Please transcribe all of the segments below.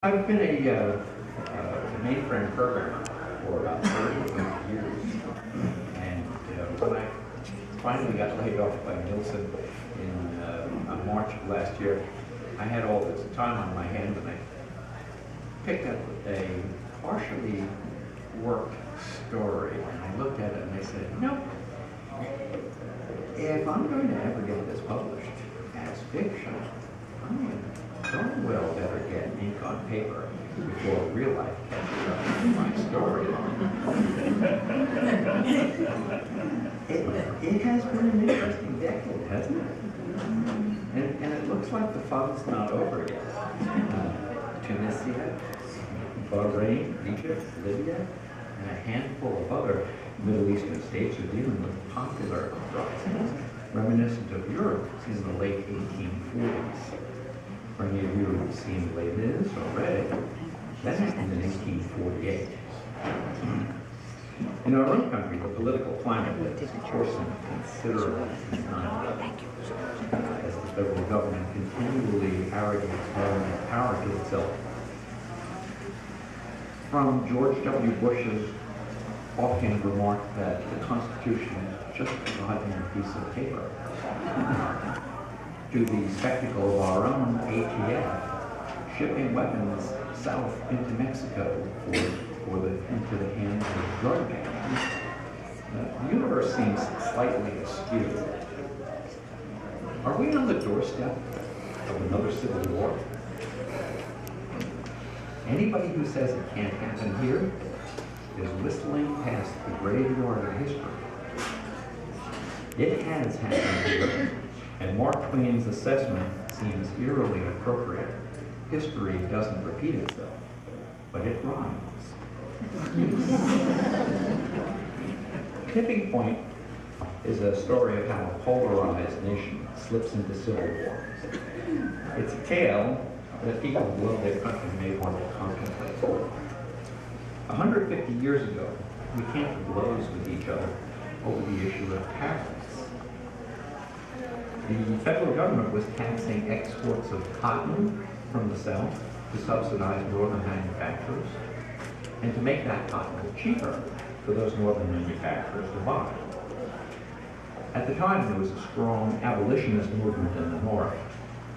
I've been a mainframe programmer for about 30 years, and when I finally got laid off by Nielsen in on March of last year, I had all this time on my hands, and I picked up a partially worked story, and I looked at it and I said, no, if I'm going to ever get this published as fiction, I am darn well better get ink on paper before real life catches up with my story. It has been an interesting decade, hasn't it? And it looks like the fun's not over yet. Tunisia, Bahrain, Egypt, Libya, and a handful of other Middle Eastern states are dealing with popular uprisings reminiscent of Europe in the late 1840s. For any of you who've seen Les Mis or read it, that happened in 1848. In our own country, the political climate has worsened considerably since 9/11, as the federal government continually arrogates power to itself. From George W. Bush's offhand remark that the Constitution is just a goddamn piece of paper, to the spectacle of our own ATF shipping weapons south into Mexico into the hands of drug gangs. The universe seems slightly askew. Are we on the doorstep of another civil war? Anybody who says it can't happen here is whistling past the graveyard of history. It has happened here. And Mark Twain's assessment seems eerily appropriate. History doesn't repeat itself, but it rhymes. Tipping Point is a story of how a polarized nation slips into civil war. It's a tale that people who love their country may want to contemplate. 150 years ago, we came to blows with each other over the issue of tariffs. The federal government was taxing exports of cotton from the South to subsidize northern manufacturers and to make that cotton cheaper for those northern manufacturers to buy. At the time, there was a strong abolitionist movement in the North,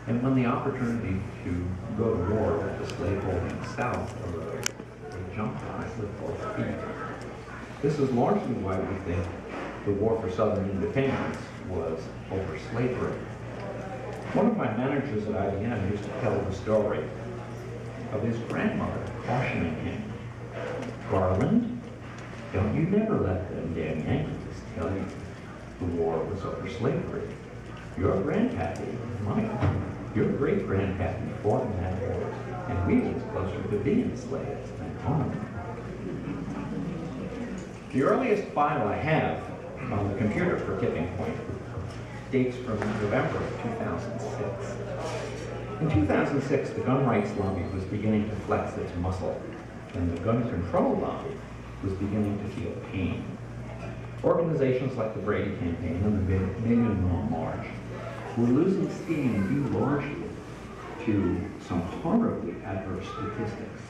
and when the opportunity to go to war with the slaveholding South arose, they jumped on it with both feet. This is largely why we think the war for Southern independence was over slavery. One of my managers at IBM used to tell the story of his grandmother cautioning him, "Garland, don't you never let them damn Yankees tell you the war was over slavery. Your grandpappy, Mike, your great-grandpappy fought in that war, and we was closer to being slaves than owners." The earliest file I have on the computer for Tipping Point dates from November of 2006. In 2006, the gun rights lobby was beginning to flex its muscle, and the gun control lobby was beginning to feel pain. Organizations like the Brady Campaign and the Million Mile March were losing steam due largely to some horribly adverse statistics.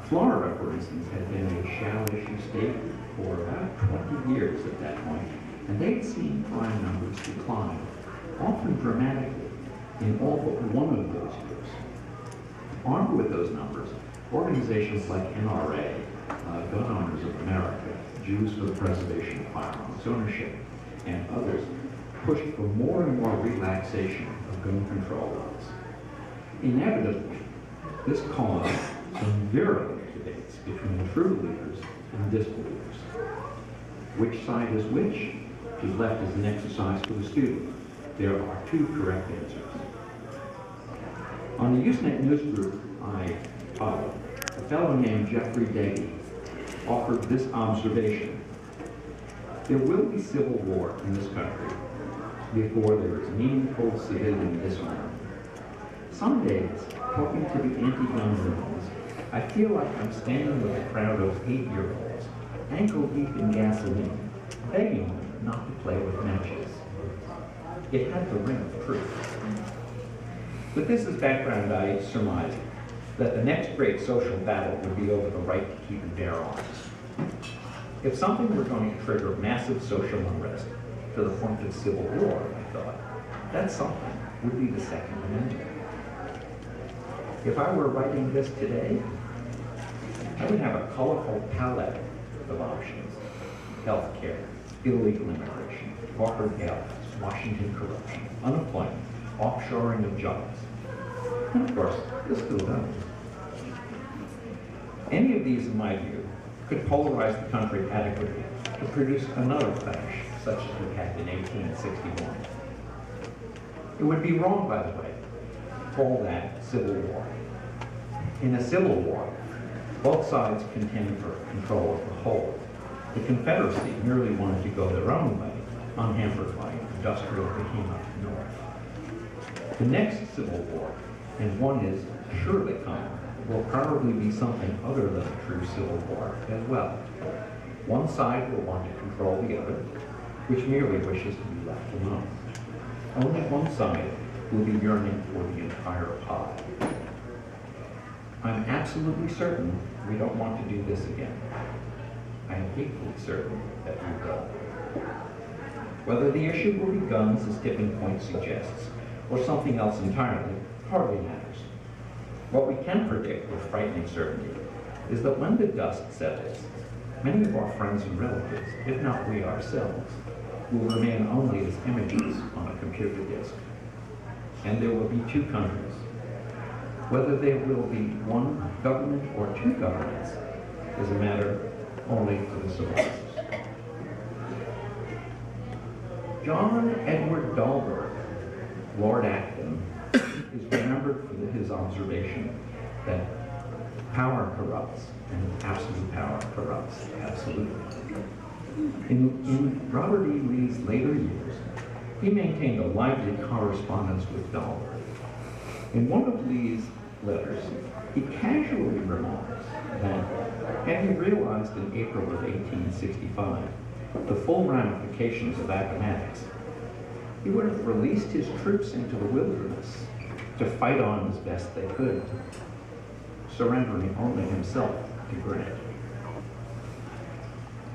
Florida, for instance, had been a shall-issue state for about 20 years at that point, and they'd seen crime numbers decline, often dramatically, in all but one of those years. Armed with those numbers, organizations like NRA, Gun Owners of America, Jews for the Preservation of Firearms Ownership, and others pushed for more and more relaxation of gun control laws. Inevitably, this caused some virulent debates between true believers and disbelievers. Which side is which is left as an exercise for the student. There are two correct answers. On the Usenet news group I follow, a fellow named Jeffrey Deggy offered this observation: there will be civil war in this country before there is meaningful civilian disarmament. Some days, talking to the anti-gun movements, I feel like I'm standing with a crowd of 8-year-olds, ankle deep in gasoline, begging them not to play with matches. It had the ring of truth. With this as background, I surmise that the next great social battle would be over the right to keep and bear arms. If something were going to trigger massive social unrest to the point of civil war, I thought, that something would be the Second Amendment. If I were writing this today, I would have a colorful palette of options: health care, illegal immigration, corporate bailouts, Washington corruption, unemployment, offshoring of jobs. And of course, this still does. Any of these, in my view, could polarize the country adequately to produce another clash, such as we had in 1861. It would be wrong, by the way, to call that civil war. In a civil war, both sides contend for control of the whole. The Confederacy merely wanted to go their own way, unhampered by industrial behemoth North. The next civil war, and one is surely coming, will probably be something other than a true civil war as well. One side will want to control the other, which merely wishes to be left alone. Only one side will be yearning for the entire pie. I'm absolutely certain we don't want to do this again. I am equally certain that we will. Whether the issue will be guns, as Tipping Point suggests, or something else entirely, hardly matters. What we can predict with frightening certainty is that when the dust settles, many of our friends and relatives, if not we ourselves, will remain only as images on a computer disk. And there will be two countries. Whether there will be one government or two governments is a matter only for the survivors. John Edward Dahlberg, Lord Acton, is remembered for his observation that power corrupts and absolute power corrupts absolutely. In Robert E. Lee's later years, he maintained a lively correspondence with Dahlberg. In one of Lee's letters, he casually remarks that had he realized in April of 1865 the full ramifications of Appomattox, he would have released his troops into the wilderness to fight on as best they could, surrendering only himself to Grant.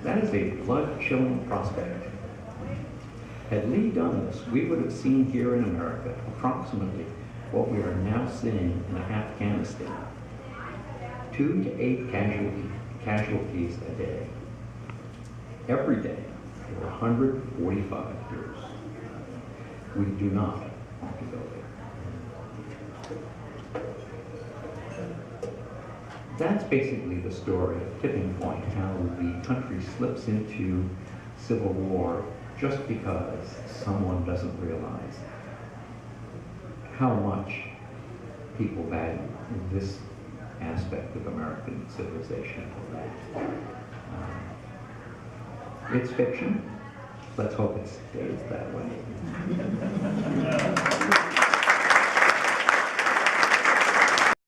That is a blood-chilling prospect. Had Lee done this, we would have seen here in America approximately what we are now seeing in Afghanistan: 2 to 8 casualties a day, every day for 145 years. We do not want to go there. That's basically the story of Tipping Point, how the country slips into civil war just because someone doesn't realize how much people value this aspect of American civilization. It's fiction. Let's hope it stays that way.